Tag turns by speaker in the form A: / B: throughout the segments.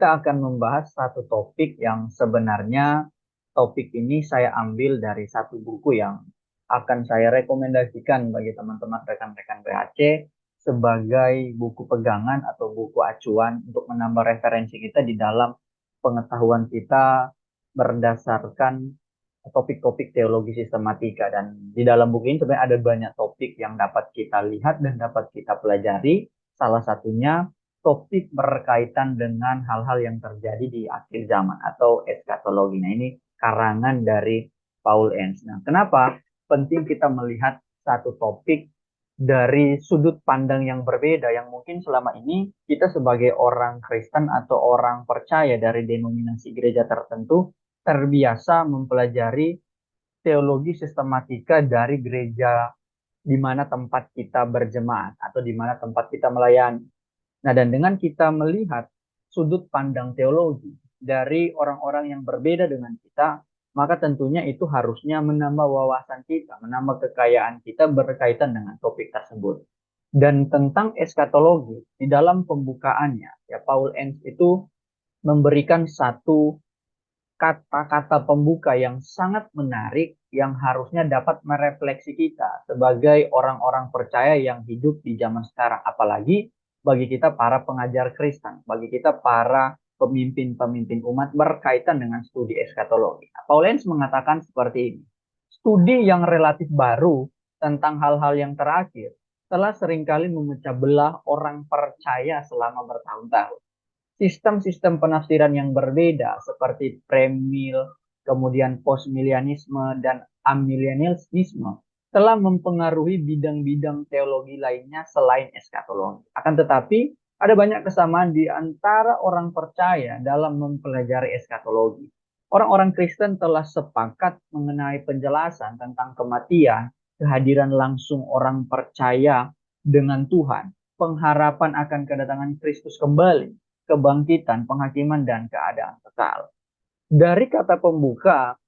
A: kita akan membahas satu topik yang sebenarnya topik ini saya ambil dari satu buku yang akan saya rekomendasikan bagi teman-teman rekan-rekan PHC sebagai buku pegangan atau buku acuan untuk menambah referensi kita di dalam pengetahuan kita berdasarkan topik-topik teologi sistematika. Dan di dalam buku ini sebenarnya ada banyak topik yang dapat kita lihat dan dapat kita pelajari. Salah satunya topik berkaitan dengan hal-hal yang terjadi di akhir zaman atau eskatologi. Nah, ini karangan dari Paul Enns. Nah, kenapa penting kita melihat satu topik dari sudut pandang yang berbeda yang mungkin selama ini kita sebagai orang Kristen atau orang percaya dari denominasi gereja tertentu terbiasa mempelajari teologi sistematika dari gereja di mana tempat kita berjemaat atau di mana tempat kita melayani. Nah, dan dengan kita melihat sudut pandang teologi dari orang-orang yang berbeda dengan kita, maka tentunya itu harusnya menambah wawasan kita, menambah kekayaan kita berkaitan dengan topik tersebut. Dan tentang eskatologi, di dalam pembukaannya, ya Paul Enns itu memberikan satu kata-kata pembuka yang sangat menarik yang harusnya dapat merefleksi kita sebagai orang-orang percaya yang hidup di zaman sekarang. Apalagi bagi kita para pengajar Kristen, bagi kita para pemimpin-pemimpin umat berkaitan dengan studi eskatologi. Paulus mengatakan seperti ini. Studi yang relatif baru tentang hal-hal yang terakhir telah seringkali memecah belah orang percaya selama bertahun-tahun. Sistem-sistem penafsiran yang berbeda seperti premil, kemudian postmilianisme dan amilenialisme telah mempengaruhi bidang-bidang teologi lainnya selain eskatologi. Akan tetapi, ada banyak kesamaan di antara orang percaya dalam mempelajari eskatologi. Orang-orang Kristen telah sepakat mengenai penjelasan tentang kematian, kehadiran langsung orang percaya dengan Tuhan, pengharapan akan kedatangan Kristus kembali, kebangkitan, penghakiman, dan keadaan kekal. Dari kata pembuka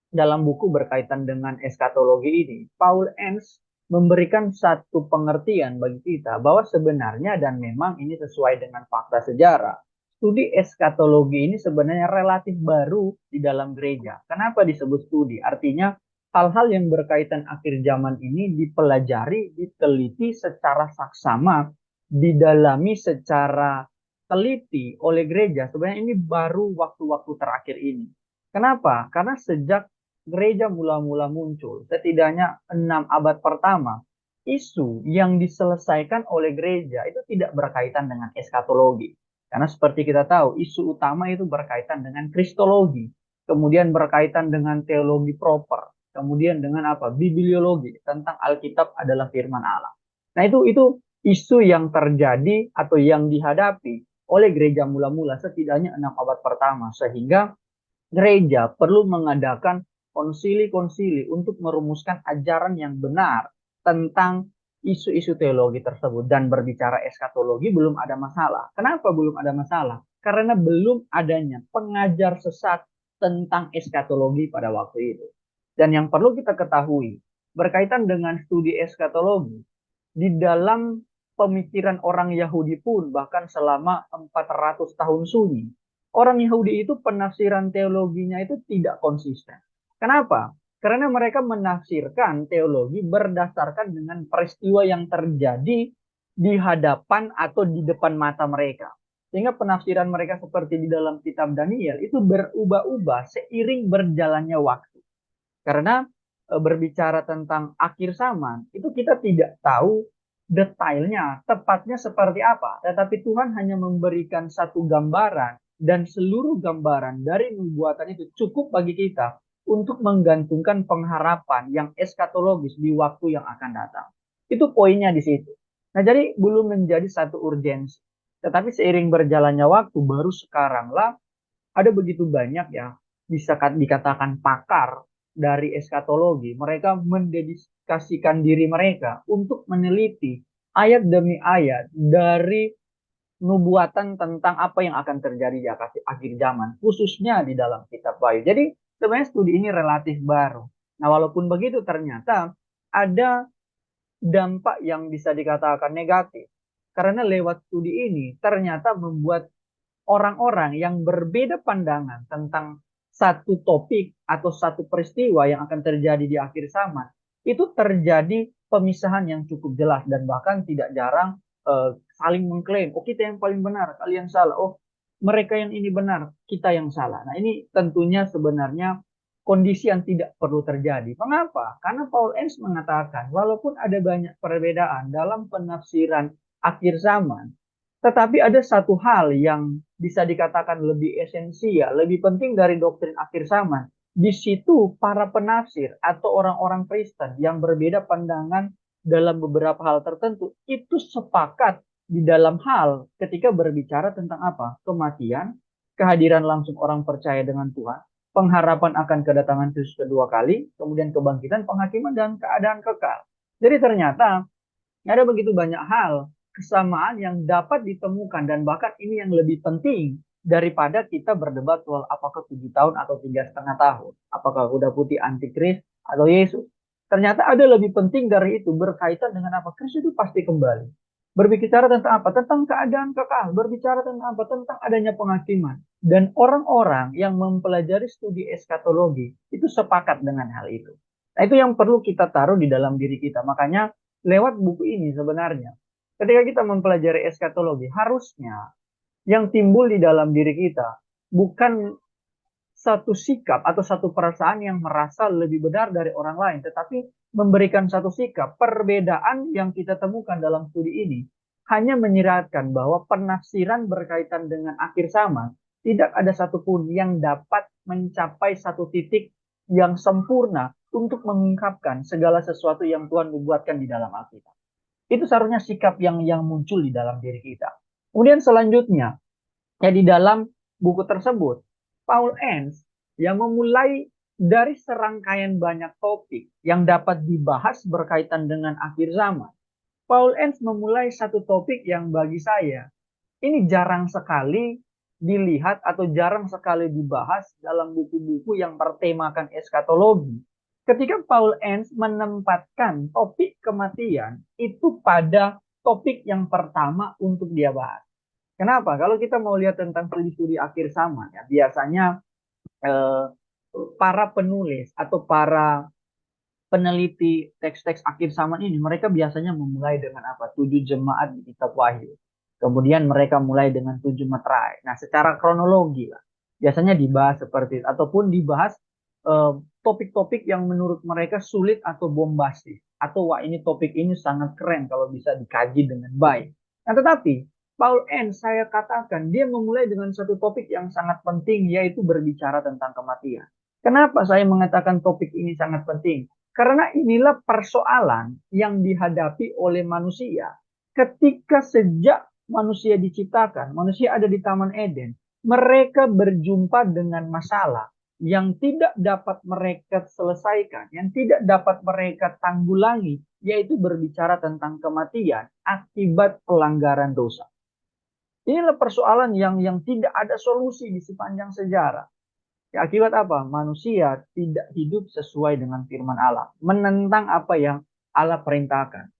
A: dalam buku berkaitan dengan eskatologi ini, Paul Enns memberikan satu pengertian bagi kita bahwa sebenarnya dan memang ini sesuai dengan fakta sejarah. Studi eskatologi ini sebenarnya relatif baru di dalam gereja. Kenapa disebut studi? Artinya hal-hal yang berkaitan akhir zaman ini dipelajari, diteliti secara saksama, didalami secara teliti oleh gereja. Sebenarnya ini baru waktu-waktu terakhir ini. Kenapa? Karena sejak gereja mula-mula muncul, setidaknya 6 abad pertama, isu yang diselesaikan oleh gereja itu tidak berkaitan dengan eskatologi. Karena seperti kita tahu, isu utama itu berkaitan dengan kristologi, kemudian berkaitan dengan teologi proper, kemudian dengan apa? Bibliologi, tentang Alkitab adalah firman Allah. Nah, itu isu yang terjadi atau yang dihadapi oleh gereja mula-mula setidaknya 6 abad pertama, sehingga gereja perlu mengadakan konsili-konsili untuk merumuskan ajaran yang benar tentang isu-isu teologi tersebut. Dan berbicara eskatologi belum ada masalah. Kenapa belum ada masalah? Karena belum adanya pengajar sesat tentang eskatologi pada waktu itu. Dan yang perlu kita ketahui berkaitan dengan studi eskatologi, di dalam pemikiran orang Yahudi pun bahkan selama 400 tahun sunyi, orang Yahudi itu penafsiran teologinya itu tidak konsisten. Kenapa? Karena mereka menafsirkan teologi berdasarkan dengan peristiwa yang terjadi di hadapan atau di depan mata mereka. Sehingga penafsiran mereka seperti di dalam kitab Daniel itu berubah-ubah seiring berjalannya waktu. Karena berbicara tentang akhir zaman, itu kita tidak tahu detailnya, tepatnya seperti apa. Tetapi Tuhan hanya memberikan satu gambaran, dan seluruh gambaran dari nubuatan itu cukup bagi kita untuk menggantungkan pengharapan yang eskatologis di waktu yang akan datang. Itu poinnya di situ. Nah, jadi belum menjadi satu urgensi. Tetapi seiring berjalannya waktu, baru sekaranglah ada begitu banyak ya, bisa dikatakan pakar dari eskatologi. Mereka mendedikasikan diri mereka untuk meneliti ayat demi ayat dari nubuatan tentang apa yang akan terjadi di akhir zaman, khususnya di dalam kitab Wahyu. Jadi sebenarnya studi ini relatif baru. Nah, walaupun begitu ternyata ada dampak yang bisa dikatakan negatif. Karena lewat studi ini ternyata membuat orang-orang yang berbeda pandangan tentang satu topik atau satu peristiwa yang akan terjadi di akhir zaman, itu terjadi pemisahan yang cukup jelas dan bahkan tidak jarang saling mengklaim, oh kita yang paling benar, kalian salah, oh mereka yang ini benar, kita yang salah. Nah ini tentunya sebenarnya kondisi yang tidak perlu terjadi. Mengapa? Karena Paul Enns mengatakan, walaupun ada banyak perbedaan dalam penafsiran akhir zaman, tetapi ada satu hal yang bisa dikatakan lebih esensial, lebih penting dari doktrin akhir zaman. Di situ para penafsir atau orang-orang Kristen yang berbeda pandangan dalam beberapa hal tertentu itu sepakat di dalam hal ketika berbicara tentang apa? Kematian, kehadiran langsung orang percaya dengan Tuhan, pengharapan akan kedatangan Kristus kedua kali, kemudian kebangkitan, penghakiman, dan keadaan kekal. Jadi ternyata ada begitu banyak hal kesamaan yang dapat ditemukan dan bahkan ini yang lebih penting daripada kita berdebat soal apakah 7 tahun atau 3,5 tahun, apakah kuda putih antikris atau Yesus. Ternyata ada lebih penting dari itu berkaitan dengan apa? Kristus itu pasti kembali. Berbicara tentang apa? Tentang keadaan kekal. Berbicara tentang apa? Tentang adanya penghakiman. Dan orang-orang yang mempelajari studi eskatologi itu sepakat dengan hal itu. Nah, itu yang perlu kita taruh di dalam diri kita. Makanya lewat buku ini sebenarnya, ketika kita mempelajari eskatologi, harusnya yang timbul di dalam diri kita bukan satu sikap atau satu perasaan yang merasa lebih benar dari orang lain, tetapi memberikan satu sikap. Perbedaan yang kita temukan dalam studi ini hanya menyiratkan bahwa penafsiran berkaitan dengan akhir zaman tidak ada satupun yang dapat mencapai satu titik yang sempurna untuk mengungkapkan segala sesuatu yang Tuhan membuatkan di dalam Alkitab. Itu seharusnya sikap yang muncul di dalam diri kita. Kemudian selanjutnya, ya di dalam buku tersebut, Paul Enns yang memulai dari serangkaian banyak topik yang dapat dibahas berkaitan dengan akhir zaman. Paul Enns memulai satu topik yang bagi saya ini jarang sekali dilihat atau jarang sekali dibahas dalam buku-buku yang bertemakan eskatologi. Ketika Paul Enns menempatkan topik kematian itu pada topik yang pertama untuk dia bahas. Kenapa? Kalau kita mau lihat tentang studi-studi akhir zaman, ya biasanya eh, para penulis atau para peneliti teks-teks akhir zaman ini, mereka biasanya memulai dengan apa? 7 jemaat di kitab Wahyu. Kemudian mereka mulai dengan 7 meterai. Nah, secara kronologi lah. Biasanya dibahas seperti itu. Ataupun dibahas topik-topik yang menurut mereka sulit atau bombastis. Atau wah ini topik ini sangat keren kalau bisa dikaji dengan baik. Nah, tetapi Paul Enns saya katakan dia memulai dengan satu topik yang sangat penting yaitu berbicara tentang kematian. Kenapa saya mengatakan topik ini sangat penting? Karena inilah persoalan yang dihadapi oleh manusia ketika sejak manusia diciptakan, manusia ada di Taman Eden, mereka berjumpa dengan masalah yang tidak dapat mereka selesaikan, yang tidak dapat mereka tanggulangi, yaitu berbicara tentang kematian akibat pelanggaran dosa. Inilah persoalan yang tidak ada solusi di sepanjang sejarah. Ya, akibat apa? Manusia tidak hidup sesuai dengan firman Allah, menentang apa yang Allah perintahkan.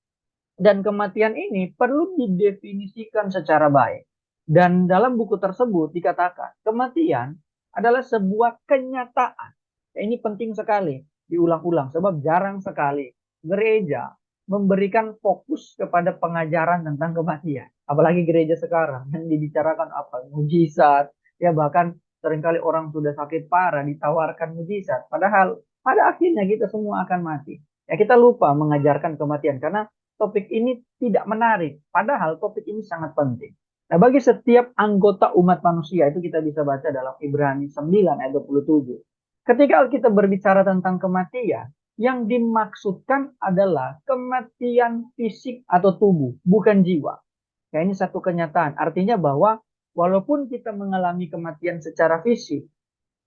A: Dan kematian ini perlu didefinisikan secara baik. Dan dalam buku tersebut dikatakan, kematian adalah sebuah kenyataan. Ya, ini penting sekali diulang-ulang, sebab jarang sekali gereja memberikan fokus kepada pengajaran tentang kematian. Apalagi gereja sekarang yang dibicarakan apa? Mujizat, ya bahkan seringkali orang sudah sakit parah ditawarkan mujizat. Padahal pada akhirnya kita semua akan mati. Ya kita lupa mengajarkan kematian karena topik ini tidak menarik. Padahal topik ini sangat penting. Nah, bagi setiap anggota umat manusia itu kita bisa baca dalam Ibrani 9 ayat 27. Ketika kita berbicara tentang kematian, yang dimaksudkan adalah kematian fisik atau tubuh, bukan jiwa. Ya, ini satu kenyataan. Artinya bahwa walaupun kita mengalami kematian secara fisik,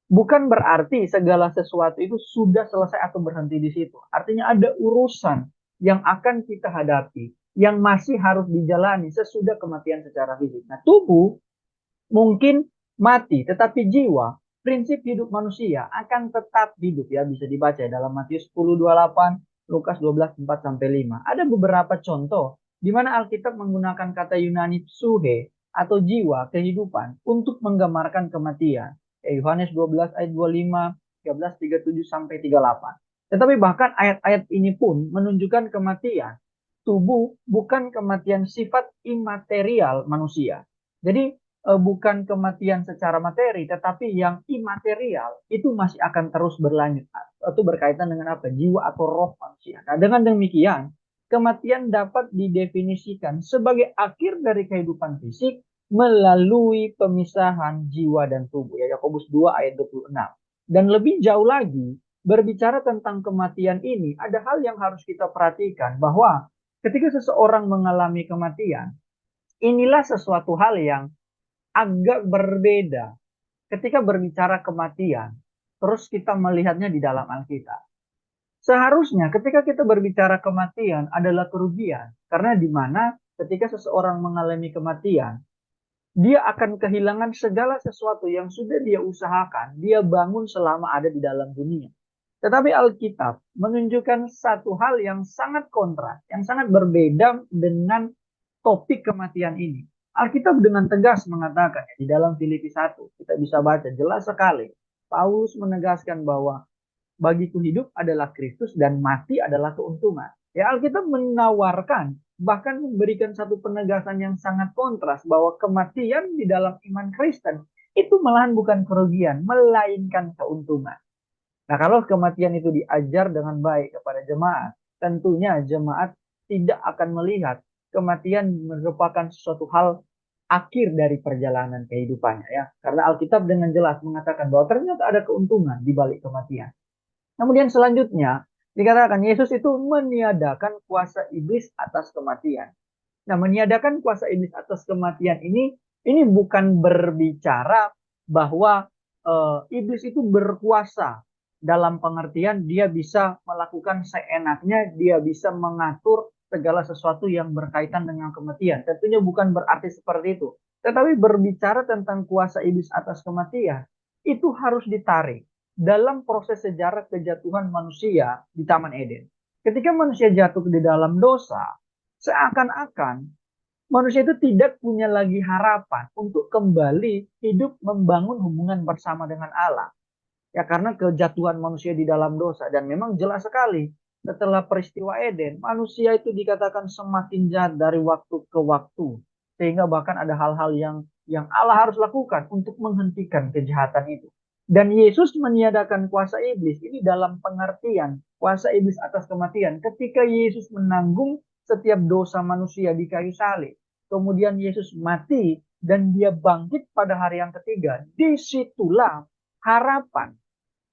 A: bukan berarti segala sesuatu itu sudah selesai atau berhenti di situ. Artinya ada urusan yang akan kita hadapi, yang masih harus dijalani sesudah kematian secara fisik. Nah, tubuh mungkin mati, tetapi jiwa, prinsip hidup manusia akan tetap hidup ya, bisa dibaca dalam Matius 10:28, Lukas 12:4-5. Ada beberapa contoh di mana Alkitab menggunakan kata Yunani psuhe atau jiwa, kehidupan untuk menggambarkan kematian. Yohanes 12 ayat 25, 13, 37 sampai 38. Tetapi bahkan ayat-ayat ini pun menunjukkan kematian tubuh bukan kematian sifat imaterial manusia. Jadi bukan kematian secara materi, tetapi yang imaterial itu masih akan terus berlanjut. Itu berkaitan dengan apa? Jiwa atau roh manusia. Nah, dengan demikian, kematian dapat didefinisikan sebagai akhir dari kehidupan fisik melalui pemisahan jiwa dan tubuh. Ya, Yakobus 2 ayat 26. Dan lebih jauh lagi, berbicara tentang kematian ini, ada hal yang harus kita perhatikan bahwa ketika seseorang mengalami kematian, inilah sesuatu hal yang agak berbeda ketika berbicara kematian, terus kita melihatnya di dalam Alkitab. Seharusnya ketika kita berbicara kematian adalah kerugian, karena di mana ketika seseorang mengalami kematian, dia akan kehilangan segala sesuatu yang sudah dia usahakan, dia bangun selama ada di dalam dunia. Tetapi Alkitab menunjukkan satu hal yang sangat kontras, yang sangat berbeda dengan topik kematian ini. Alkitab dengan tegas mengatakan di dalam Filipi 1, kita bisa baca jelas sekali. Paulus menegaskan bahwa bagiku hidup adalah Kristus dan mati adalah keuntungan. Ya, Alkitab menawarkan bahkan memberikan satu penegasan yang sangat kontras bahwa kematian di dalam iman Kristen itu malahan bukan kerugian, melainkan keuntungan. Nah, kalau kematian itu diajar dengan baik kepada jemaat, tentunya jemaat tidak akan melihat kematian merupakan sesuatu hal akhir dari perjalanan kehidupannya, ya. Karena Alkitab dengan jelas mengatakan bahwa ternyata ada keuntungan di balik kematian. Kemudian selanjutnya dikatakan Yesus itu meniadakan kuasa iblis atas kematian. Nah, meniadakan kuasa iblis atas kematian ini bukan berbicara bahwa iblis itu berkuasa dalam pengertian dia bisa melakukan seenaknya, dia bisa mengatur segala sesuatu yang berkaitan dengan kematian. Tentunya bukan berarti seperti itu. Tetapi berbicara tentang kuasa iblis atas kematian, itu harus ditarik dalam proses sejarah kejatuhan manusia di Taman Eden. Ketika manusia jatuh di dalam dosa, seakan-akan manusia itu tidak punya lagi harapan untuk kembali hidup membangun hubungan bersama dengan Allah. Ya, karena kejatuhan manusia di dalam dosa. Dan memang jelas sekali setelah peristiwa Eden, manusia itu dikatakan semakin jahat dari waktu ke waktu. Sehingga bahkan ada hal-hal yang Allah harus lakukan untuk menghentikan kejahatan itu. Dan Yesus meniadakan kuasa iblis ini dalam pengertian kuasa iblis atas kematian. Ketika Yesus menanggung setiap dosa manusia di kayu salib, kemudian Yesus mati dan dia bangkit pada hari yang ketiga. Disitulah harapan.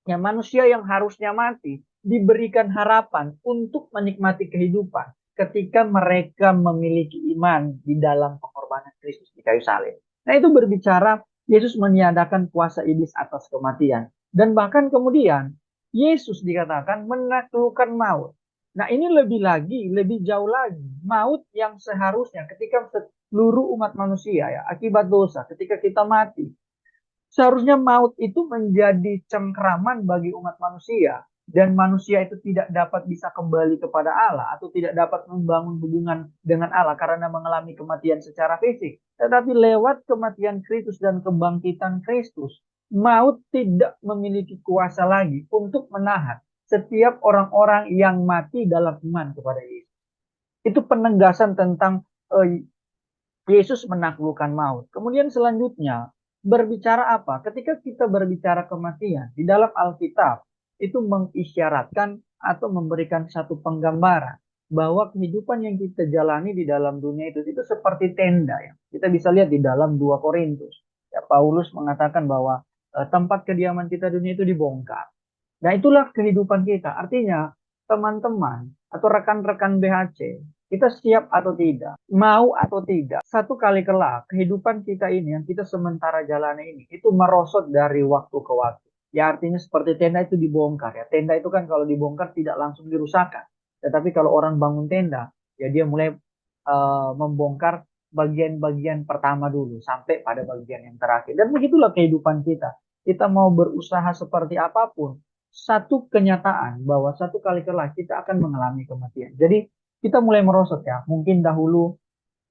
A: Ya, manusia yang harusnya mati diberikan harapan untuk menikmati kehidupan ketika mereka memiliki iman di dalam pengorbanan Kristus di kayu salib. Nah, itu berbicara Yesus meniadakan kuasa iblis atas kematian. Dan bahkan kemudian Yesus dikatakan menaklukkan maut. Nah, ini lebih lagi, lebih jauh lagi. Maut yang seharusnya ketika seluruh umat manusia ya akibat dosa, ketika kita mati, seharusnya maut itu menjadi cengkraman bagi umat manusia. Dan manusia itu tidak dapat bisa kembali kepada Allah atau tidak dapat membangun hubungan dengan Allah karena mengalami kematian secara fisik. Tetapi lewat kematian Kristus dan kebangkitan Kristus, maut tidak memiliki kuasa lagi untuk menahan setiap orang-orang yang mati dalam iman kepada Yesus. Itu penegasan tentang Yesus menaklukkan maut. Kemudian selanjutnya berbicara apa? Ketika kita berbicara kematian di dalam Alkitab itu mengisyaratkan atau memberikan satu penggambaran bahwa kehidupan yang kita jalani di dalam dunia itu seperti tenda ya. Kita bisa lihat di dalam 2 Korintus. Ya, Paulus mengatakan bahwa tempat kediaman kita dunia itu dibongkar. Nah, itulah kehidupan kita. Artinya, teman-teman atau rekan-rekan BHC, kita siap atau tidak, mau atau tidak, satu kali kelak kehidupan kita ini yang kita sementara jalani ini itu merosot dari waktu ke waktu. Ya, artinya seperti tenda itu dibongkar ya. Tenda itu kan kalau dibongkar tidak langsung dirusakkan. Tetapi kalau orang bangun tenda, ya dia mulai membongkar bagian-bagian pertama dulu sampai pada bagian yang terakhir. Dan begitulah kehidupan kita. Kita mau berusaha seperti apapun, satu kenyataan bahwa satu kali kelak kita akan mengalami kematian. Jadi kita mulai merosot ya. Mungkin dahulu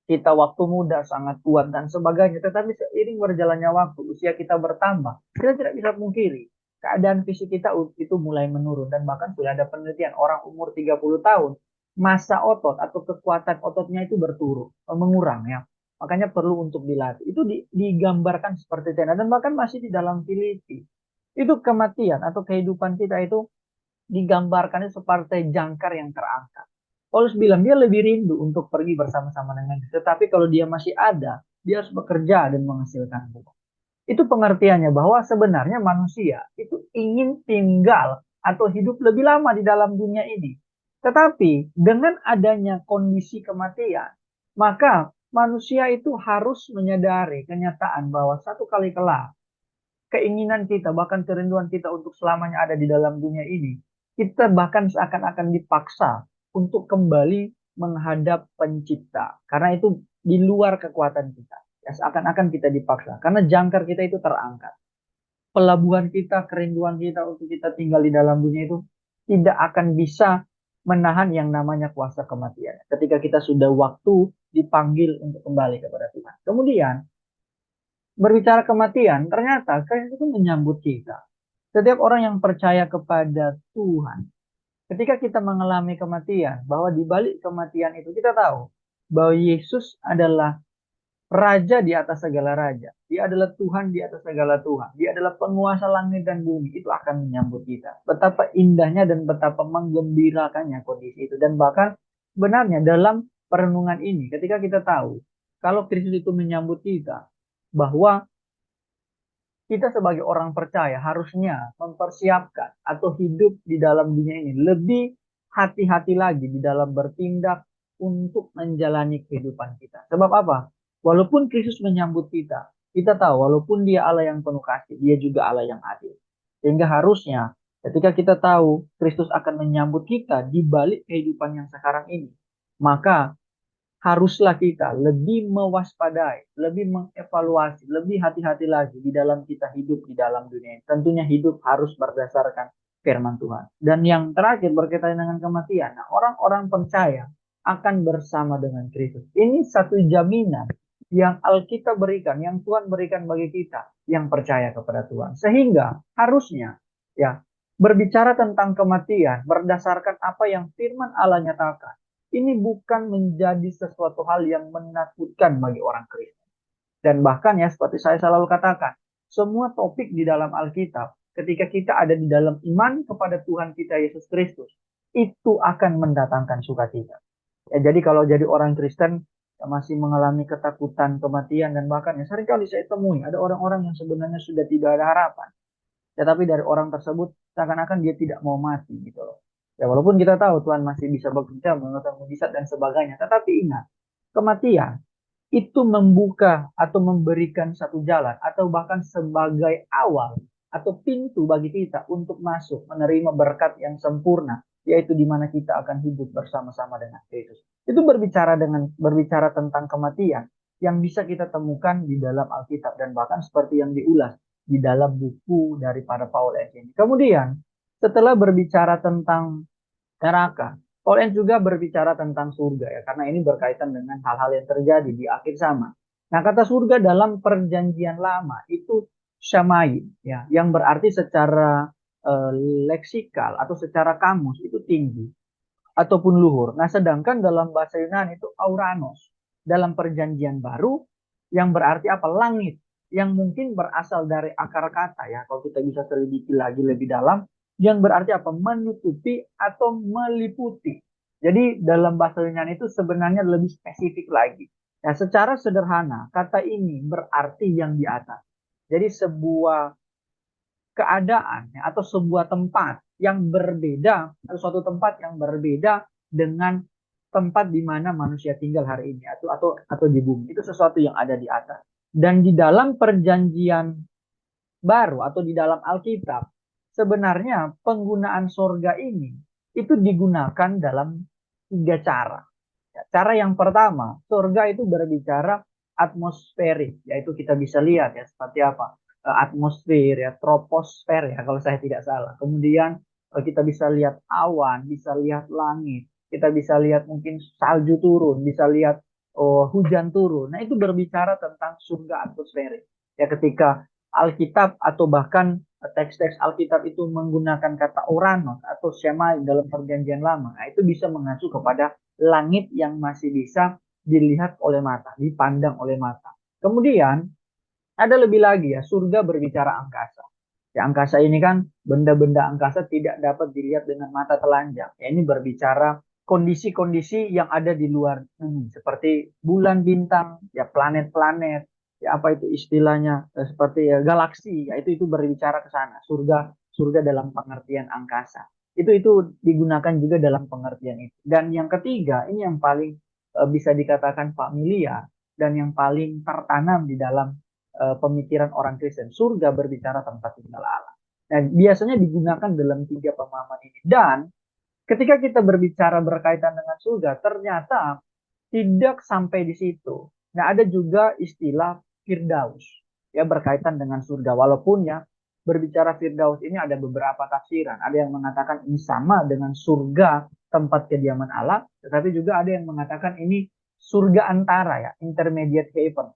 A: kita waktu muda sangat kuat dan sebagainya. Tetapi seiring berjalannya waktu, usia kita bertambah, kita tidak bisa pungkiri keadaan fisik kita itu mulai menurun. Dan bahkan sudah ada penelitian orang umur 30 tahun, masa otot atau kekuatan ototnya itu mengurang ya. Makanya perlu untuk dilatih. Itu digambarkan seperti itu. Dan bahkan masih di dalam Filipi. Itu kematian atau kehidupan kita itu digambarkan seperti jangkar yang terangkat. Paulus bilang dia lebih rindu untuk pergi bersama-sama dengan Kristus. Tetapi kalau dia masih ada, dia harus bekerja dan menghasilkan buah. Itu pengertiannya bahwa sebenarnya manusia itu ingin tinggal atau hidup lebih lama di dalam dunia ini. Tetapi dengan adanya kondisi kematian, maka manusia itu harus menyadari kenyataan bahwa satu kali kelak keinginan kita, bahkan kerinduan kita untuk selamanya ada di dalam dunia ini, kita bahkan seakan-akan dipaksa untuk kembali menghadap pencipta. Karena itu di luar kekuatan kita. Ya, seakan-akan kita dipaksa. Karena jangkar kita itu terangkat. Pelabuhan kita, kerinduan kita untuk kita tinggal di dalam dunia itu tidak akan bisa menahan yang namanya kuasa kematian. Ketika kita sudah waktu dipanggil untuk kembali kepada Tuhan. Kemudian berbicara kematian, ternyata Kristus itu menyambut kita. Setiap orang yang percaya kepada Tuhan, ketika kita mengalami kematian, bahwa di balik kematian itu kita tahu bahwa Yesus adalah Raja di atas segala raja. Dia adalah Tuhan di atas segala Tuhan. Dia adalah penguasa langit dan bumi. Itu akan menyambut kita. Betapa indahnya dan betapa menggembirakannya kondisi itu. Dan bahkan sebenarnya dalam perenungan ini, ketika kita tahu kalau Kristus itu menyambut kita, bahwa kita sebagai orang percaya harusnya mempersiapkan atau hidup di dalam dunia ini lebih hati-hati lagi di dalam bertindak untuk menjalani kehidupan kita. Sebab apa? Walaupun Kristus menyambut kita, kita tahu walaupun dia Allah yang penuh kasih, dia juga Allah yang adil. Sehingga harusnya ketika kita tahu Kristus akan menyambut kita di balik kehidupan yang sekarang ini, maka haruslah kita lebih mewaspadai, lebih mengevaluasi, lebih hati-hati lagi di dalam kita hidup di dalam dunia ini. Tentunya hidup harus berdasarkan firman Tuhan. Dan yang terakhir berkaitan dengan kematian. Nah, orang-orang percaya akan bersama dengan Kristus. Ini satu jaminan yang Alkitab berikan, yang Tuhan berikan bagi kita yang percaya kepada Tuhan. Sehingga harusnya ya berbicara tentang kematian berdasarkan apa yang firman Allah nyatakan. Ini bukan menjadi sesuatu hal yang menakutkan bagi orang Kristen. Dan bahkan ya seperti saya selalu katakan, semua topik di dalam Alkitab, ketika kita ada di dalam iman kepada Tuhan kita Yesus Kristus, itu akan mendatangkan sukacita. Ya, jadi kalau jadi orang Kristen yang masih mengalami ketakutan, kematian, dan bahkan ya seringkali saya temui ada orang-orang yang sebenarnya sudah tidak ada harapan. Tetapi dari orang tersebut seakan-akan dia tidak mau mati gitu loh. Ya walaupun kita tahu Tuhan masih bisa bekerja, melakukan mujizat dan sebagainya. Tetapi ingat, kematian itu membuka atau memberikan satu jalan atau bahkan sebagai awal atau pintu bagi kita untuk masuk menerima berkat yang sempurna, yaitu di mana kita akan hidup bersama-sama dengan Yesus. Itu berbicara tentang kematian yang bisa kita temukan di dalam Alkitab dan bahkan seperti yang diulas di dalam buku daripada Paul ini. Kemudian setelah berbicara tentang neraka, Paul juga berbicara tentang surga ya, karena ini berkaitan dengan hal-hal yang terjadi di akhir zaman. Nah, kata surga dalam perjanjian lama itu syamain ya, yang berarti secara leksikal atau secara kamus itu tinggi ataupun luhur. Nah, sedangkan dalam bahasa Yunani itu auranos dalam perjanjian baru yang berarti apa? Langit, yang mungkin berasal dari akar kata ya, kalau kita bisa selidiki lagi lebih dalam, yang berarti apa? Menutupi atau meliputi. Jadi dalam bahasa Yunani itu sebenarnya lebih spesifik lagi. Ya, secara sederhana, kata ini berarti yang di atas. Jadi sebuah keadaan ya, atau sebuah tempat yang berbeda atau suatu tempat yang berbeda dengan tempat di mana manusia tinggal hari ini atau di bumi. Itu sesuatu yang ada di atas. Dan di dalam perjanjian baru atau di dalam Alkitab, sebenarnya penggunaan sorga ini itu digunakan dalam tiga cara. Ya, cara yang pertama, sorga itu berbicara atmosferik, yaitu kita bisa lihat ya seperti apa atmosfer ya, troposfer ya kalau saya tidak salah. Kemudian kita bisa lihat awan, bisa lihat langit, kita bisa lihat mungkin salju turun, bisa lihat hujan turun. Nah, itu berbicara tentang surga atmosferik. Ya, ketika Alkitab atau bahkan teks-teks Alkitab itu menggunakan kata Oranos atau Shemai dalam perjanjian lama, nah, itu bisa mengacu kepada langit yang masih bisa dilihat oleh mata, dipandang oleh mata. Kemudian ada lebih lagi ya, surga berbicara angkasa. Ya, angkasa ini kan benda-benda angkasa tidak dapat dilihat dengan mata telanjang. Ya, ini berbicara kondisi-kondisi yang ada di luar bumi, seperti bulan bintang, ya planet-planet, ya apa itu istilahnya, seperti ya galaksi, ya itu berbicara ke sana. Surga, surga dalam pengertian angkasa. Itu digunakan juga dalam pengertian itu. Dan yang ketiga, ini yang paling bisa dikatakan familiar dan yang paling tertanam di dalam pemikiran orang Kristen. Surga berbicara tempat tinggal Allah. Nah, biasanya digunakan dalam tiga pemahaman ini. Dan ketika kita berbicara berkaitan dengan surga, ternyata tidak sampai di situ. Nah, ada juga istilah Firdaus ya berkaitan dengan surga. Walaupun ya berbicara Firdaus ini ada beberapa tafsiran. Ada yang mengatakan ini sama dengan surga tempat kediaman Allah, tetapi juga ada yang mengatakan ini surga antara ya, intermediate heaven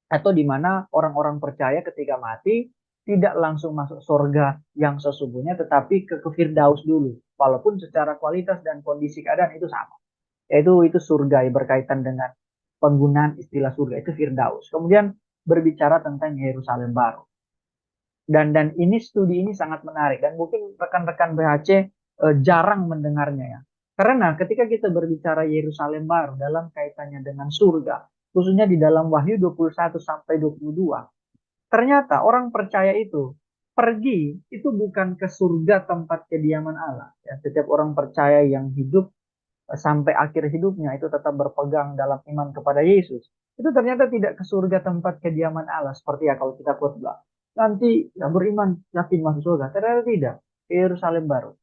A: atau di mana orang-orang percaya ketika mati tidak langsung masuk surga yang sesungguhnya tetapi ke Firdaus dulu walaupun secara kualitas dan kondisi keadaan itu sama yaitu itu surga yang berkaitan dengan penggunaan istilah surga itu Firdaus kemudian berbicara tentang Yerusalem baru dan ini studi ini sangat menarik dan mungkin rekan-rekan BHC jarang mendengarnya ya karena ketika kita berbicara Yerusalem baru dalam kaitannya dengan surga khususnya di dalam Wahyu 21 sampai 22. Ternyata orang percaya itu pergi itu bukan ke surga tempat kediaman Allah. Ya, setiap orang percaya yang hidup sampai akhir hidupnya itu tetap berpegang dalam iman kepada Yesus. Itu ternyata tidak ke surga tempat kediaman Allah seperti ya kalau kita khotbah. Nanti ya beriman yakin masuk surga. Ternyata tidak. Yerusalem baru.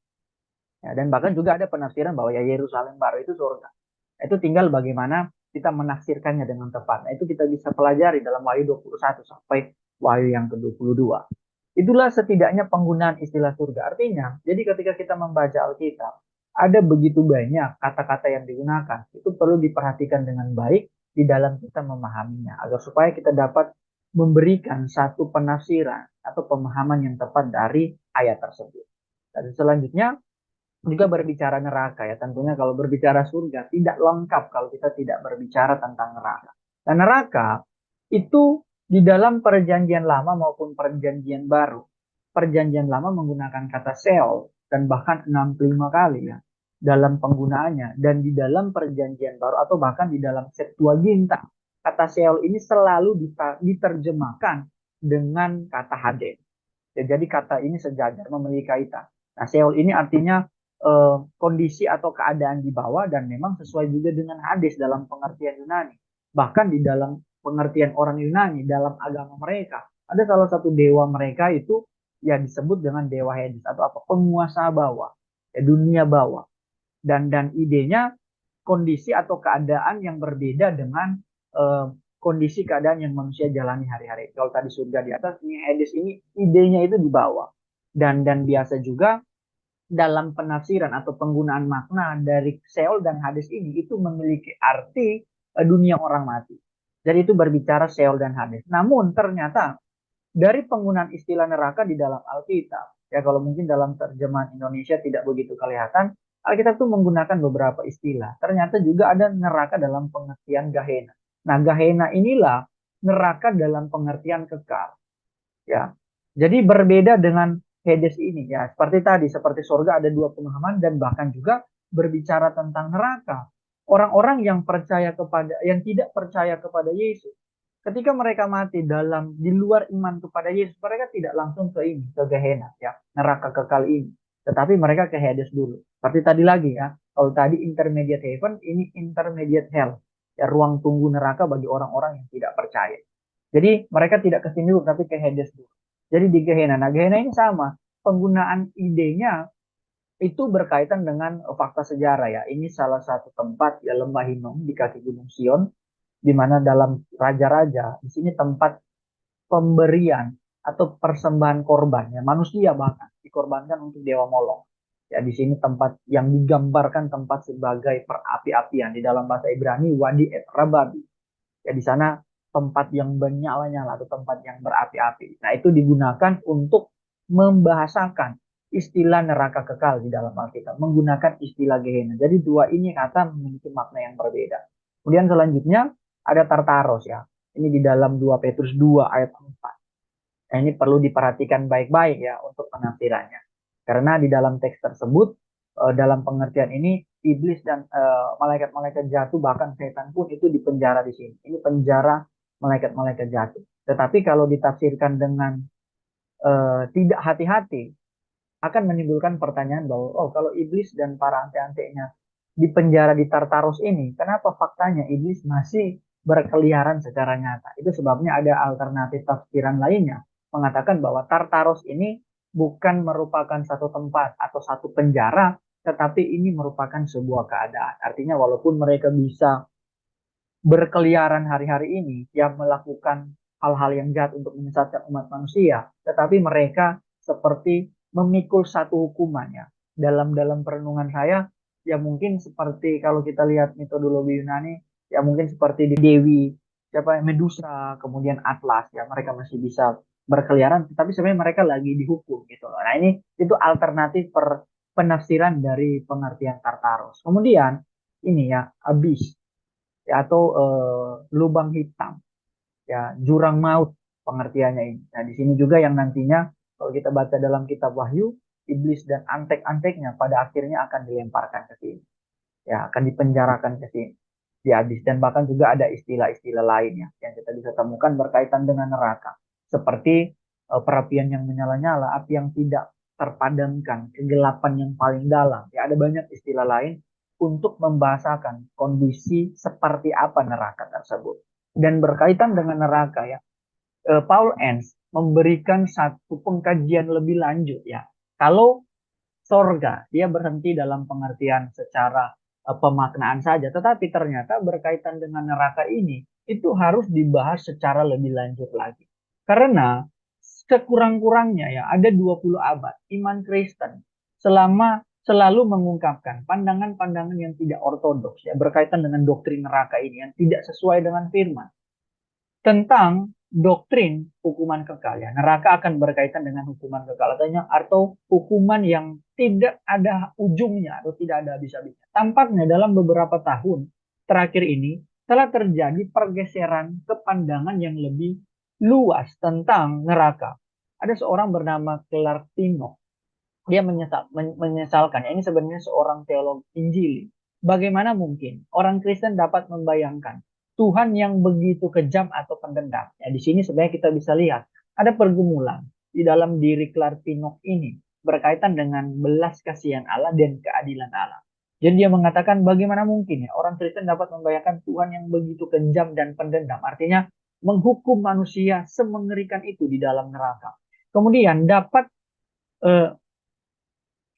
A: Ya, dan bahkan juga ada penafsiran bahwa ya Yerusalem baru itu surga. Itu tinggal bagaimana kita menafsirkannya dengan tepat. Nah, itu kita bisa pelajari dalam Wahyu 21 sampai Wahyu yang ke-22. Itulah setidaknya penggunaan istilah surga. Artinya, jadi ketika kita membaca Alkitab, ada begitu banyak kata-kata yang digunakan. Itu perlu diperhatikan dengan baik di dalam kita memahaminya. Agar supaya kita dapat memberikan satu penafsiran atau pemahaman yang tepat dari ayat tersebut. Dan selanjutnya, juga berbicara neraka ya. Tentunya kalau berbicara surga tidak lengkap kalau kita tidak berbicara tentang neraka. Dan neraka itu di dalam perjanjian lama maupun perjanjian baru. Perjanjian lama menggunakan kata Sheol dan bahkan 65 kali ya dalam penggunaannya dan di dalam perjanjian baru atau bahkan di dalam Septuaginta kata Sheol ini selalu diterjemahkan dengan kata Hades. Ya, jadi kata ini sejajar memiliki kaitan. Nah, Sheol ini artinya kondisi atau keadaan di bawah dan memang sesuai juga dengan Hades dalam pengertian Yunani. Bahkan di dalam pengertian orang Yunani dalam agama mereka ada salah satu dewa mereka itu ya disebut dengan dewa Hades atau apa penguasa bawah, ya, dunia bawah. Dan idenya kondisi atau keadaan yang berbeda dengan kondisi keadaan yang manusia jalani hari-hari. Kalau tadi surga di atas, ini Hades ini idenya itu di bawah. Dan biasa juga dalam penafsiran atau penggunaan makna dari Sheol dan Hades ini itu memiliki arti dunia orang mati. Jadi itu berbicara Sheol dan Hades. Namun ternyata dari penggunaan istilah neraka di dalam Alkitab, ya kalau mungkin dalam terjemahan Indonesia tidak begitu kelihatan, Alkitab itu menggunakan beberapa istilah. Ternyata juga ada neraka dalam pengertian Gehenna. Nah, Gehenna inilah neraka dalam pengertian kekal. Ya, jadi berbeda dengan Hades ini ya. Seperti tadi, seperti surga ada dua pemahaman dan bahkan juga berbicara tentang neraka. Orang-orang yang percaya kepada yang tidak percaya kepada Yesus, ketika mereka mati dalam di luar iman kepada Yesus, mereka tidak langsung ke ini, ke Gehenna ya, neraka kekal ini. Tetapi mereka ke Hades dulu. Seperti tadi lagi ya. Kalau tadi intermediate heaven, ini intermediate hell. Ya, ruang tunggu neraka bagi orang-orang yang tidak percaya. Jadi mereka tidak ke sini dulu, tapi ke Hades dulu. Jadi di Gehenna. Nah, Gehenna ini sama. Penggunaan idenya itu berkaitan dengan fakta sejarah ya. Ini salah satu tempat ya lembah Hinnom di kaki Gunung Sion, di mana dalam raja-raja di sini tempat pemberian atau persembahan korban ya manusia bahkan dikorbankan untuk dewa Molok. Ya, di sini tempat yang digambarkan tempat sebagai perapi-apian. Di dalam bahasa Ibrani, Wadi et Rababi. Ya, di sana tempat yang bernyala-nyala atau tempat yang berapi-api. Nah, itu digunakan untuk membahasakan istilah neraka kekal di dalam Alkitab, menggunakan istilah Gehenna. Jadi dua ini kata memiliki makna yang berbeda. Kemudian selanjutnya ada Tartaros ya. Ini di dalam 2 Petrus 2 ayat 4. Nah, ini perlu diperhatikan baik-baik ya untuk penafsirannya. Karena di dalam teks tersebut, dalam pengertian ini, iblis dan malaikat-malaikat jatuh, bahkan setan pun itu dipenjara di sini. Ini penjara malaikat-malaikat jatuh. Tetapi kalau ditafsirkan dengan tidak hati-hati, akan menimbulkan pertanyaan bahwa, oh kalau iblis dan para ante-antenya dipenjara di Tartarus ini, kenapa faktanya iblis masih berkeliaran secara nyata? Itu sebabnya ada alternatif tafsiran lainnya, mengatakan bahwa Tartarus ini bukan merupakan satu tempat atau satu penjara, tetapi ini merupakan sebuah keadaan. Artinya walaupun mereka bisa berkeliaran hari-hari ini yang melakukan hal-hal yang jahat untuk menyesatkan umat manusia, tetapi mereka seperti memikul satu hukumannya. Dalam perenungan saya, ya mungkin seperti kalau kita lihat metodologi Yunani, ya mungkin seperti di Dewi, siapa Medusa, kemudian Atlas, ya mereka masih bisa berkeliaran, tetapi sebenarnya mereka lagi dihukum gitu loh. Nah ini itu alternatif penafsiran dari pengertian Tartarus. Kemudian ini ya abis ya, atau lubang hitam, ya jurang maut pengertiannya ini. Nah, di sini juga yang nantinya kalau kita baca dalam kitab Wahyu, iblis dan antek-anteknya pada akhirnya akan dilemparkan ke sini. Ya, akan dipenjarakan ke sini. Di habis dan bahkan juga ada istilah-istilah lainnya yang kita bisa temukan berkaitan dengan neraka. Seperti perapian yang menyala-nyala, api yang tidak terpadamkan, kegelapan yang paling dalam. Ya, ada banyak istilah lain untuk membahasakan kondisi seperti apa neraka tersebut. Dan berkaitan dengan neraka ya, Paul Enns memberikan satu pengkajian lebih lanjut ya. Kalau sorga, dia berhenti dalam pengertian secara pemaknaan saja, tetapi ternyata berkaitan dengan neraka ini itu harus dibahas secara lebih lanjut lagi. Karena sekurang-kurangnya ya ada 20 abad iman Kristen selama selalu mengungkapkan pandangan-pandangan yang tidak ortodoks ya berkaitan dengan doktrin neraka ini yang tidak sesuai dengan firman tentang doktrin hukuman kekal ya. Neraka akan berkaitan dengan hukuman kekal atau hukuman yang tidak ada ujungnya atau tidak ada habis-habisnya. Tampaknya dalam beberapa tahun terakhir ini telah terjadi pergeseran kepandangan yang lebih luas tentang neraka. Ada seorang bernama Clark Tino. Dia menyesalkan, ini sebenarnya seorang teolog Injili. Bagaimana mungkin orang Kristen dapat membayangkan Tuhan yang begitu kejam atau pendendam? Ya, di sini sebenarnya kita bisa lihat ada pergumulan di dalam diri Clark Pinnock ini berkaitan dengan belas kasihan Allah dan keadilan Allah. Jadi dia mengatakan bagaimana mungkin ya orang Kristen dapat membayangkan Tuhan yang begitu kejam dan pendendam. Artinya menghukum manusia semengerikan itu di dalam neraka. Kemudian dapat eh,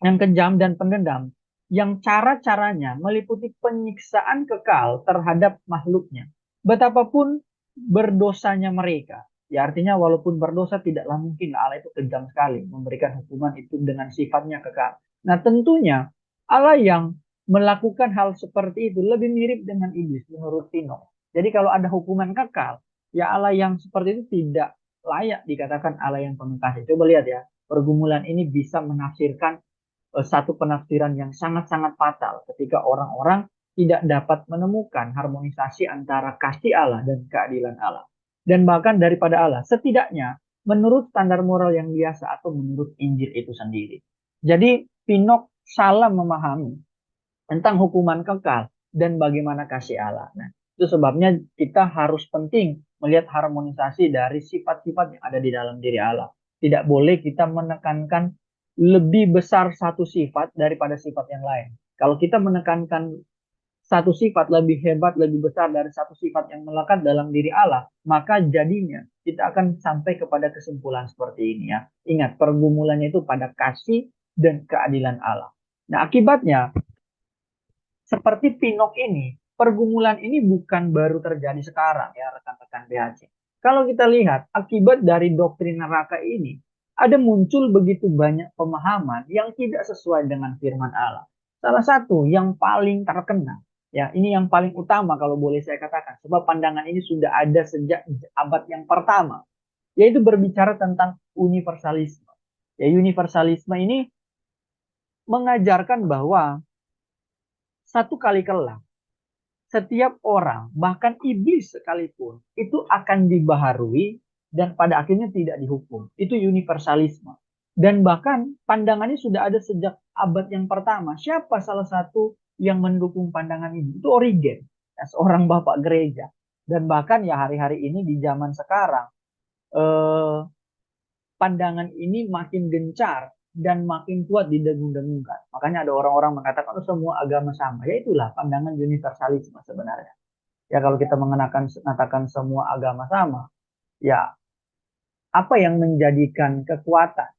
A: yang kejam dan pendendam, yang cara-caranya meliputi penyiksaan kekal terhadap makhluknya. Betapapun berdosanya mereka, ya artinya walaupun berdosa tidaklah mungkin Allah itu kejam sekali memberikan hukuman itu dengan sifatnya kekal. Nah tentunya Allah yang melakukan hal seperti itu lebih mirip dengan iblis menurut Tino. Jadi kalau ada hukuman kekal, ya Allah yang seperti itu tidak layak dikatakan Allah yang penuh kasih. Coba lihat ya, pergumulan ini bisa menafsirkan satu penafsiran yang sangat-sangat fatal ketika orang-orang tidak dapat menemukan harmonisasi antara kasih Allah dan keadilan Allah. Dan bahkan daripada Allah, setidaknya menurut standar moral yang biasa atau menurut Injil itu sendiri. Jadi Pinok salah memahami tentang hukuman kekal dan bagaimana kasih Allah. Nah, itu sebabnya kita harus penting melihat harmonisasi dari sifat-sifat yang ada di dalam diri Allah. Tidak boleh kita menekankan lebih besar satu sifat daripada sifat yang lain. Kalau kita menekankan satu sifat lebih hebat, lebih besar dari satu sifat yang melekat dalam diri Allah, maka jadinya kita akan sampai kepada kesimpulan seperti ini ya. Ingat, pergumulannya itu pada kasih dan keadilan Allah. Nah, akibatnya seperti Pinok ini, pergumulan ini bukan baru terjadi sekarang ya rekan-rekan BHC. Kalau kita lihat akibat dari doktrin neraka ini ada muncul begitu banyak pemahaman yang tidak sesuai dengan firman Allah. Salah satu yang paling terkenal, ya ini yang paling utama kalau boleh saya katakan, sebab pandangan ini sudah ada sejak abad yang pertama, yaitu berbicara tentang universalisme. Ya, universalisme ini mengajarkan bahwa satu kali kelak setiap orang, bahkan iblis sekalipun, itu akan dibaharui dan pada akhirnya tidak dihukum. Itu universalisme. Dan bahkan pandangannya sudah ada sejak abad yang pertama. Siapa salah satu yang mendukung pandangan ini? Itu Origen, ya, seorang bapak gereja. Dan bahkan ya hari-hari ini di zaman sekarang, eh, pandangan ini makin gencar dan makin kuat didengung-dengungkan. Makanya ada orang-orang mengatakan oh, semua agama sama. Ya itulah pandangan universalisme sebenarnya. Ya kalau kita mengatakan semua agama sama, ya apa yang menjadikan kekuatan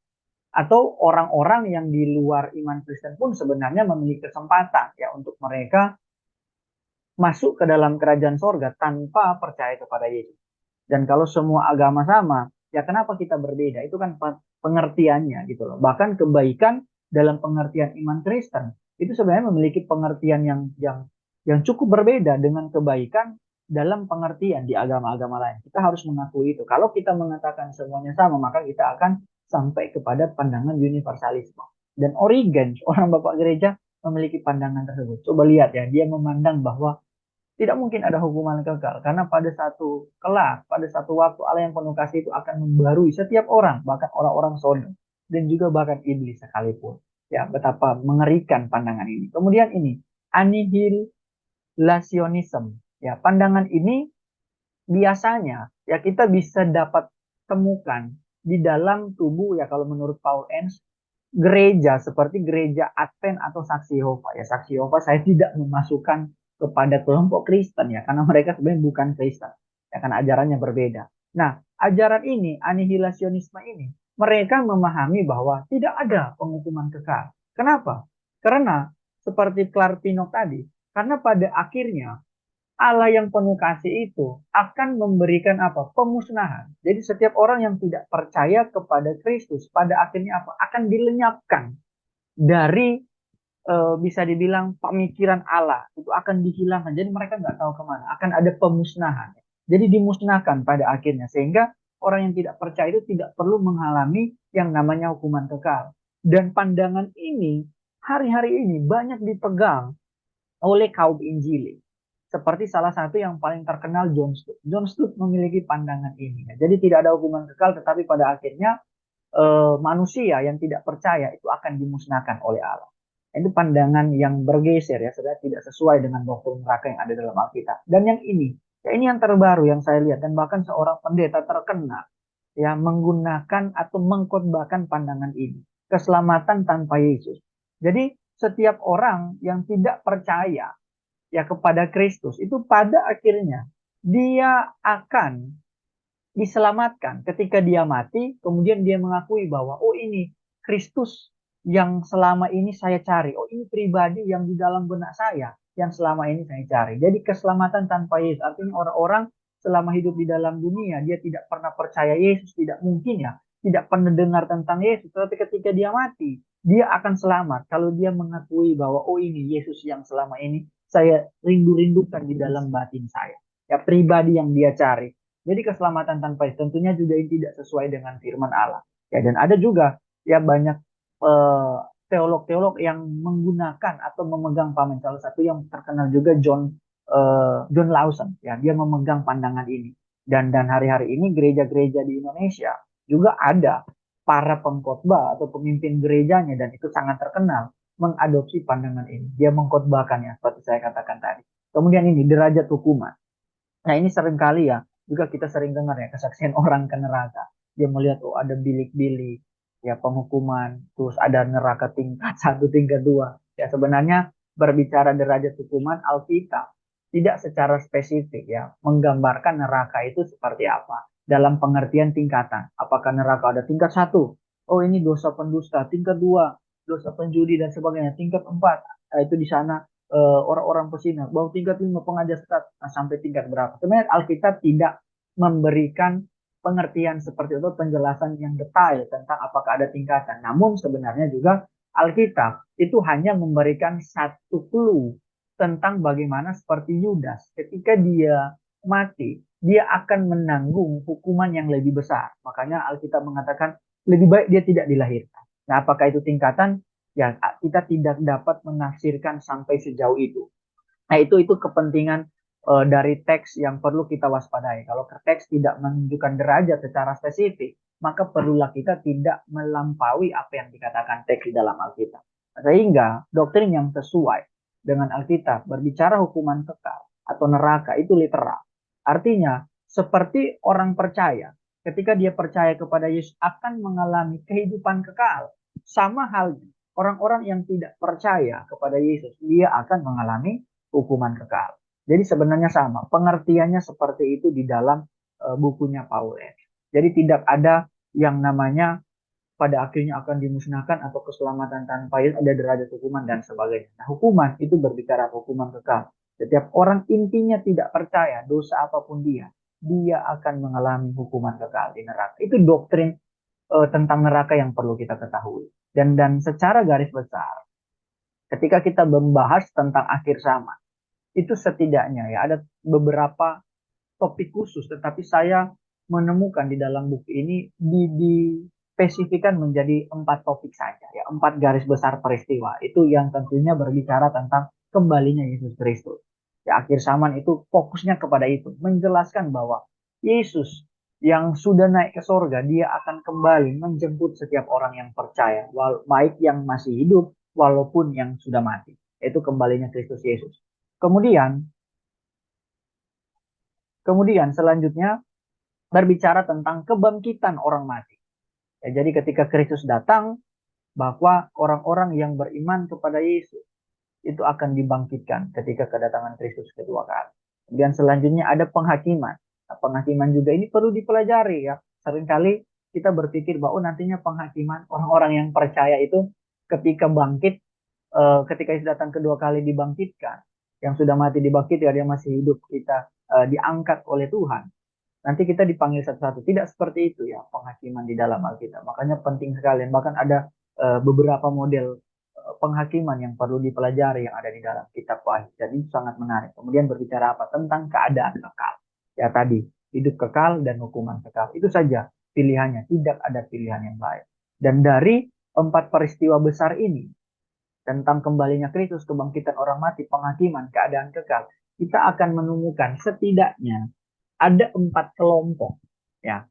A: atau orang-orang yang di luar iman Kristen pun sebenarnya memiliki kesempatan ya untuk mereka masuk ke dalam kerajaan sorga tanpa percaya kepada Yesus. Dan kalau semua agama sama, ya kenapa kita berbeda? Itu kan pengertiannya gitu loh. Bahkan kebaikan dalam pengertian iman Kristen itu sebenarnya memiliki pengertian yang cukup berbeda dengan kebaikan dalam pengertian di agama-agama lain. Kita harus mengakui itu. Kalau kita mengatakan semuanya sama, maka kita akan sampai kepada pandangan universalisme. Dan Origen, orang bapak gereja, memiliki pandangan tersebut. Coba lihat ya, dia memandang bahwa tidak mungkin ada hukuman kekal karena pada satu kelak, pada satu waktu Allah yang penuh kasih itu akan membarui setiap orang, bahkan orang-orang Sodom dan juga bahkan iblis sekalipun. Ya, betapa mengerikan pandangan ini. Kemudian ini anihilasionism. Ya, pandangan ini biasanya ya kita bisa dapat temukan di dalam tubuh ya kalau menurut Paul Enns gereja seperti gereja Advent atau Saksi Yehova. Ya, Saksi Yehova saya tidak memasukkan kepada kelompok Kristen ya, karena mereka sebenarnya bukan Kristen. Ya, karena ajarannya berbeda. Nah, ajaran ini, anihilasionisme ini, mereka memahami bahwa tidak ada penghukuman kekal. Kenapa? Karena seperti Clark Pinnock tadi, karena pada akhirnya Allah yang penuh kasih itu akan memberikan apa? Pemusnahan. Jadi setiap orang yang tidak percaya kepada Kristus pada akhirnya apa? Akan dilenyapkan dari bisa dibilang pemikiran Allah itu akan dihilangkan. Jadi mereka nggak tahu kemana. Akan ada pemusnahan. Jadi dimusnahkan pada akhirnya sehingga orang yang tidak percaya itu tidak perlu mengalami yang namanya hukuman kekal. Dan pandangan ini hari-hari ini banyak dipegang oleh kaum Injili. Seperti salah satu yang paling terkenal John Stott. John Stott memiliki pandangan ini. Jadi tidak ada hukuman kekal, tetapi pada akhirnya manusia yang tidak percaya itu akan dimusnahkan oleh Allah. Itu pandangan yang bergeser ya, sudah tidak sesuai dengan doktrin neraka yang ada dalam Alkitab. Dan yang ini, ya ini yang terbaru yang saya lihat dan bahkan seorang pendeta terkenal ya menggunakan atau mengkhotbahkan pandangan ini, keselamatan tanpa Yesus. Jadi setiap orang yang tidak percaya ya kepada Kristus itu pada akhirnya dia akan diselamatkan ketika dia mati, kemudian dia mengakui bahwa oh ini Kristus yang selama ini saya cari. Oh ini pribadi yang di dalam benak saya yang selama ini saya cari. Jadi keselamatan tanpa Yesus artinya orang-orang selama hidup di dalam dunia dia tidak pernah percaya Yesus, tidak mungkin ya, tidak pernah dengar tentang Yesus. Tapi ketika dia mati, dia akan selamat kalau dia mengakui bahwa oh ini Yesus yang selama ini saya rindu-rindukan di dalam batin saya. Ya pribadi yang dia cari. Jadi keselamatan tanpa itu tentunya juga ini tidak sesuai dengan firman Allah. Ya dan ada juga ya banyak teolog-teolog yang menggunakan atau memegang paham salah satu yang terkenal juga John Lawson ya dia memegang pandangan ini. Dan hari-hari ini gereja-gereja di Indonesia juga ada para pengkhotbah atau pemimpin gerejanya dan itu sangat terkenal mengadopsi pandangan ini. Dia mengkhotbahkannya seperti saya katakan tadi. Kemudian ini derajat hukuman. Nah ini seringkali ya, juga kita sering dengar ya kesaksian orang ke neraka. Dia melihat oh ada bilik-bilik, ya penghukuman, terus ada neraka tingkat satu, tingkat dua. Ya sebenarnya berbicara derajat hukuman Alkitab tidak secara spesifik ya menggambarkan neraka itu seperti apa dalam pengertian tingkatan. Apakah neraka ada tingkat satu? Oh ini dosa pendusta, tingkat dua, dosa penjudi dan sebagainya, tingkat empat. Itu di sana orang-orang pesinar, bahwa tingkat 5 pengajar sesat, nah, sampai tingkat berapa. Sebenarnya Alkitab tidak memberikan pengertian seperti itu, penjelasan yang detail tentang apakah ada tingkatan. Namun sebenarnya juga Alkitab itu hanya memberikan satu clue tentang bagaimana seperti Yudas ketika dia mati, dia akan menanggung hukuman yang lebih besar. Makanya Alkitab mengatakan lebih baik dia tidak dilahirkan. Nah, apakah itu tingkatan? Ya, kita tidak dapat menafsirkan sampai sejauh itu. Nah, itu kepentingan dari teks yang perlu kita waspadai. Kalau teks tidak menunjukkan derajat secara spesifik, maka perlulah kita tidak melampaui apa yang dikatakan teks di dalam Alkitab. Sehingga doktrin yang sesuai dengan Alkitab berbicara hukuman kekal atau neraka itu literal. Artinya, seperti orang percaya, ketika dia percaya kepada Yesus akan mengalami kehidupan kekal. Sama halnya, orang-orang yang tidak percaya kepada Yesus, dia akan mengalami hukuman kekal. Jadi sebenarnya sama, pengertiannya seperti itu di dalam bukunya Paulus. Jadi tidak ada yang namanya pada akhirnya akan dimusnahkan atau keselamatan tanpa Yesus, ada derajat hukuman dan sebagainya. Nah, hukuman itu berbicara hukuman kekal. Setiap orang intinya tidak percaya dosa apapun dia akan mengalami hukuman kekal di neraka. Itu doktrin tentang neraka yang perlu kita ketahui. Dan secara garis besar, ketika kita membahas tentang akhir zaman, itu setidaknya ya ada beberapa topik khusus, tetapi saya menemukan di dalam buku ini spesifikan menjadi 4 topik saja, ya 4 garis besar peristiwa itu yang tentunya berbicara tentang kembalinya Yesus Kristus. Ya, akhir zaman itu fokusnya kepada itu, menjelaskan bahwa Yesus yang sudah naik ke sorga, dia akan kembali menjemput setiap orang yang percaya, baik yang masih hidup walaupun yang sudah mati. Itu kembalinya Kristus Yesus. Kemudian selanjutnya berbicara tentang kebangkitan orang mati. Ya, jadi ketika Kristus datang, bahwa orang-orang yang beriman kepada Yesus itu akan dibangkitkan ketika kedatangan Kristus kedua kali. Kemudian selanjutnya ada penghakiman. Nah, penghakiman juga ini perlu dipelajari ya. Seringkali kita berpikir bahwa nantinya penghakiman orang-orang yang percaya itu ketika bangkit, ketika Yesus datang kedua kali dibangkitkan, yang sudah mati dibangkit, ya dia masih hidup, kita diangkat oleh Tuhan. Nanti kita dipanggil satu-satu. Tidak seperti itu ya penghakiman di dalam Alkitab. Makanya penting sekali. Bahkan ada beberapa model penghakiman yang perlu dipelajari yang ada di dalam kitab Wahyu. Jadi sangat menarik. Kemudian berbicara apa? Tentang keadaan kekal. Ya tadi, hidup kekal dan hukuman kekal. Itu saja pilihannya. Tidak ada pilihan yang lain. Dan dari 4 peristiwa besar ini, tentang kembalinya Kristus, kebangkitan orang mati, penghakiman, keadaan kekal, kita akan menemukan setidaknya ada 4 kelompok ya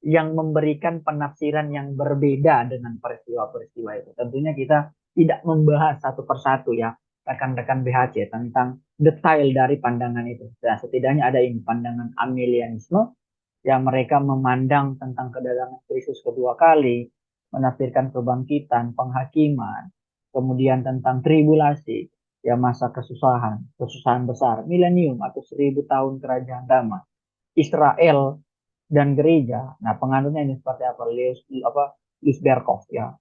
A: yang memberikan penafsiran yang berbeda dengan peristiwa-peristiwa itu. Tentunya kita tidak membahas satu persatu ya rekan-rekan BHC tentang detail dari pandangan itu. Ya, setidaknya ada ini pandangan amilianisme yang mereka memandang tentang kedatangan Kristus kedua kali, menafsirkan kebangkitan, penghakiman, kemudian tentang tribulasi, ya masa kesusahan, kesusahan besar, milenium atau 1000 tahun kerajaan damai, Israel dan gereja. Nah, penganutnya ini seperti apa? Lis Berkov ya.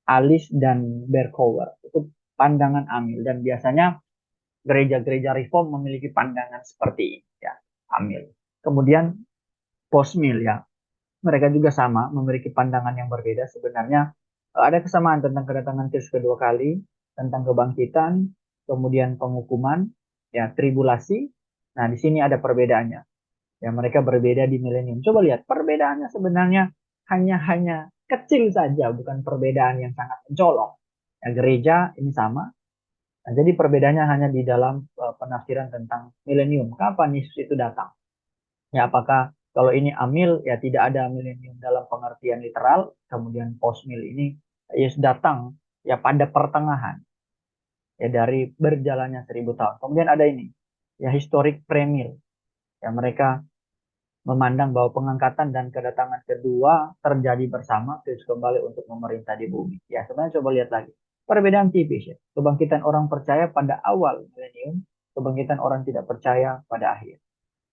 A: Alice dan Berkouwer. Itu pandangan Amil dan biasanya gereja-gereja reform memiliki pandangan seperti ini ya, Amil. Kemudian Postmil ya. Mereka juga sama memiliki pandangan yang berbeda. Sebenarnya ada kesamaan tentang kedatangan Kristus kedua kali, tentang kebangkitan, kemudian penghukuman, ya tribulasi. Nah, di sini ada perbedaannya. Ya, mereka berbeda di milenium. Coba lihat, perbedaannya sebenarnya hanya kecil saja, bukan perbedaan yang sangat mencolok. Ya, gereja ini sama. Nah, jadi perbedaannya hanya di dalam penafsiran tentang milenium. Kapan Yesus itu datang? Ya, apakah kalau ini amil, ya tidak ada milenium dalam pengertian literal. Kemudian postmil ini Yesus datang ya pada pertengahan ya dari berjalannya 1000 tahun. Kemudian ada ini ya historic premil. Ya, mereka memandang bahwa pengangkatan dan kedatangan kedua terjadi bersama, terus kembali untuk memerintah di bumi. Ya, sebenarnya coba lihat lagi. Perbedaan tipis ya. Kebangkitan orang percaya pada awal milenium, kebangkitan orang tidak percaya pada akhir.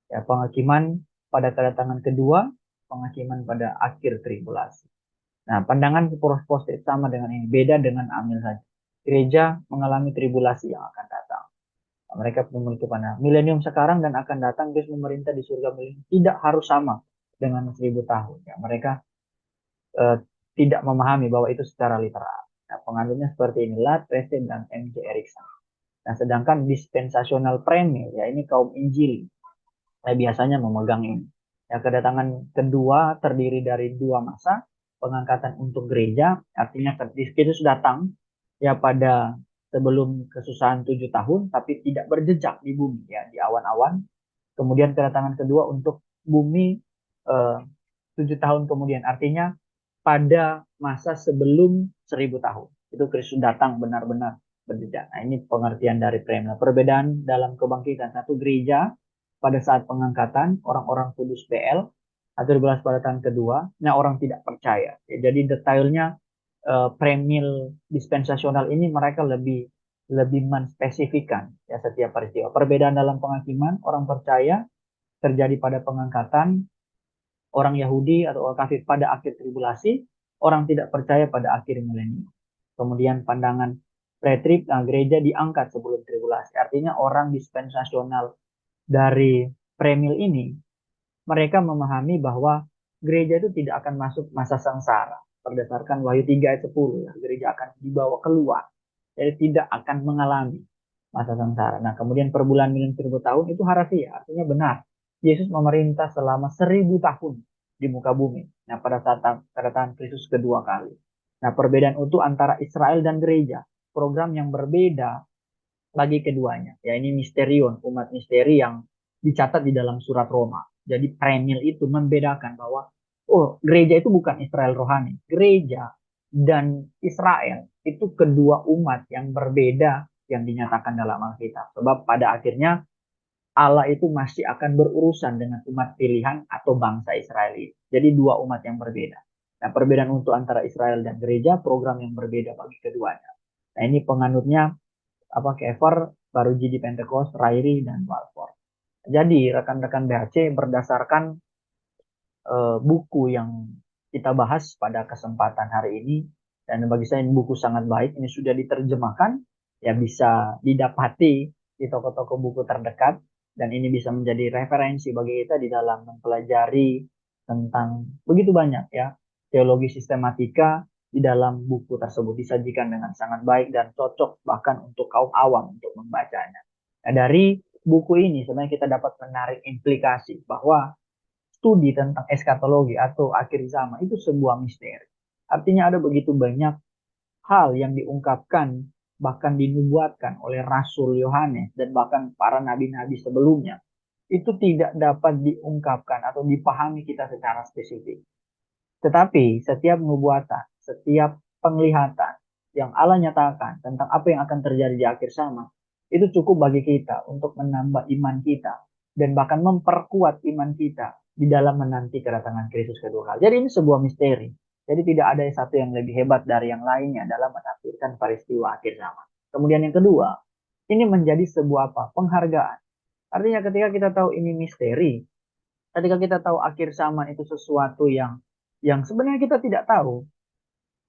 A: Ya, penghakiman pada kedatangan kedua, penghakiman pada akhir tribulasi. Nah, pandangan positif sama dengan ini, beda dengan Amil saja. Gereja mengalami tribulasi yang akan datang. Mereka memiliki pandangan milenium sekarang dan akan datang Yesus memerintah di surga milenium tidak harus sama dengan 1000 tahun. Ya, mereka tidak memahami bahwa itu secara literal. Nah, penganutnya seperti ini, Lat, Rese, dan M.J. Erikson. Nah, sedangkan dispensasional premier, ya ini kaum Injili, biasanya memegang ini. Ya, kedatangan kedua terdiri dari dua masa, pengangkatan untuk gereja, artinya Kristus datang ya pada sebelum kesusahan 7 tahun, tapi tidak berjejak di bumi, ya di awan-awan. Kemudian kedatangan kedua untuk bumi 7 tahun kemudian, artinya pada masa sebelum 1000 tahun. Itu Kristus datang benar-benar berjejak. Nah, ini pengertian dari premier. Perbedaan dalam kebangkitan. Satu, gereja pada saat pengangkatan, orang-orang kudus PL, atau dibalas pada tahun kedua, nah orang tidak percaya. Ya, jadi detailnya premier dispensasional ini mereka lebih menspesifikkan ya setiap peristiwa. Perbedaan dalam penghakiman, orang percaya terjadi pada pengangkatan, orang Yahudi atau orang kafir pada akhir tribulasi, orang tidak percaya pada akhir milenium. Kemudian pandangan pretrib, nah, gereja diangkat sebelum tribulasi. Artinya orang dispensasional dari premil ini, mereka memahami bahwa gereja itu tidak akan masuk masa sengsara. Berdasarkan Wahyu 3 ayat 10, ya, gereja akan dibawa keluar. Jadi tidak akan mengalami masa sengsara. Nah, kemudian perbulan milenium 1000 tahun itu harafiah, artinya benar. Yesus memerintah selama 1000 tahun di muka bumi. Nah, pada saat kedatangan Kristus kedua kali. Nah, perbedaan utuh antara Israel dan gereja, program yang berbeda bagi keduanya. Ya, ini misterion, umat misteri yang dicatat di dalam surat Roma. Jadi premil itu membedakan bahwa gereja itu bukan Israel rohani. Gereja dan Israel itu kedua umat yang berbeda yang dinyatakan dalam Alkitab. Sebab pada akhirnya Allah itu masih akan berurusan dengan umat pilihan atau bangsa Israel itu. Jadi dua umat yang berbeda. Nah, perbedaan untuk antara Israel dan gereja, program yang berbeda bagi keduanya. Nah, ini penganutnya Kefar, Baruji di Pentecost, Rairi, dan Walford. Jadi rekan-rekan BHC berdasarkan buku yang kita bahas pada kesempatan hari ini, dan bagi saya ini buku sangat baik, ini sudah diterjemahkan, ya bisa didapati di toko-toko buku terdekat, dan ini bisa menjadi referensi bagi kita di dalam mempelajari tentang begitu banyak ya teologi sistematika di dalam buku tersebut, disajikan dengan sangat baik dan cocok bahkan untuk kaum awam untuk membacanya. Nah, dari buku ini sebenarnya kita dapat menarik implikasi bahwa studi tentang eskatologi atau akhir zaman itu sebuah misteri. Artinya ada begitu banyak hal yang diungkapkan bahkan dinubuatkan oleh Rasul Yohanes dan bahkan para nabi-nabi sebelumnya, itu tidak dapat diungkapkan atau dipahami kita secara spesifik. Tetapi setiap nubuatan, setiap penglihatan yang Allah nyatakan tentang apa yang akan terjadi di akhir zaman, itu cukup bagi kita untuk menambah iman kita dan bahkan memperkuat iman kita di dalam menanti kedatangan Kristus kedua kali. Jadi ini sebuah misteri. Jadi tidak ada satu yang lebih hebat dari yang lainnya dalam menafsirkan peristiwa akhir zaman. Kemudian yang kedua, ini menjadi sebuah penghargaan. Artinya ketika kita tahu ini misteri, ketika kita tahu akhir zaman itu sesuatu yang sebenarnya kita tidak tahu,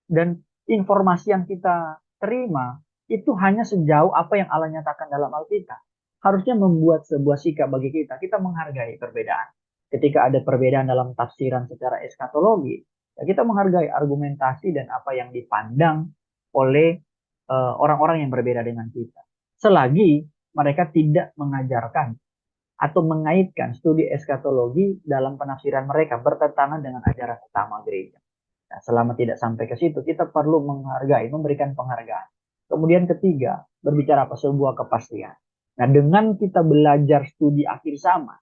A: dan informasi yang kita terima itu hanya sejauh apa yang Allah nyatakan dalam Alkitab, harusnya membuat sebuah sikap bagi kita. Kita menghargai perbedaan. Ketika ada perbedaan dalam tafsiran secara eskatologi, ya kita menghargai argumentasi dan apa yang dipandang oleh orang-orang yang berbeda dengan kita. Selagi mereka tidak mengajarkan atau mengaitkan studi eskatologi dalam penafsiran mereka bertentangan dengan ajaran utama gereja. Nah, selama tidak sampai ke situ, kita perlu menghargai, memberikan penghargaan. Kemudian ketiga, berbicara apa? Sebuah kepastian. Nah, dengan kita belajar studi akhir zaman,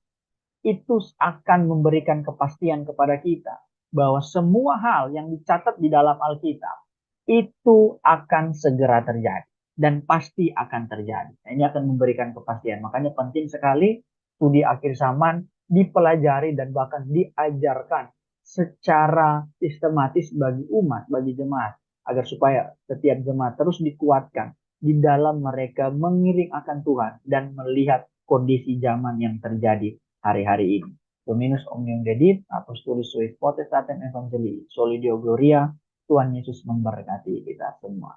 A: itu akan memberikan kepastian kepada kita bahwa semua hal yang dicatat di dalam Alkitab itu akan segera terjadi dan pasti akan terjadi. Nah, ini akan memberikan kepastian. Makanya penting sekali studi akhir zaman dipelajari dan bahkan diajarkan secara sistematis bagi umat, bagi jemaat, agar supaya setiap jemaat terus dikuatkan di dalam mereka mengiring akan Tuhan dan melihat kondisi zaman yang terjadi hari-hari ini. Dominus omnium dedit, apostolis suis potestatem evangelii, solidio gloria. Tuhan Yesus memberkati kita semua.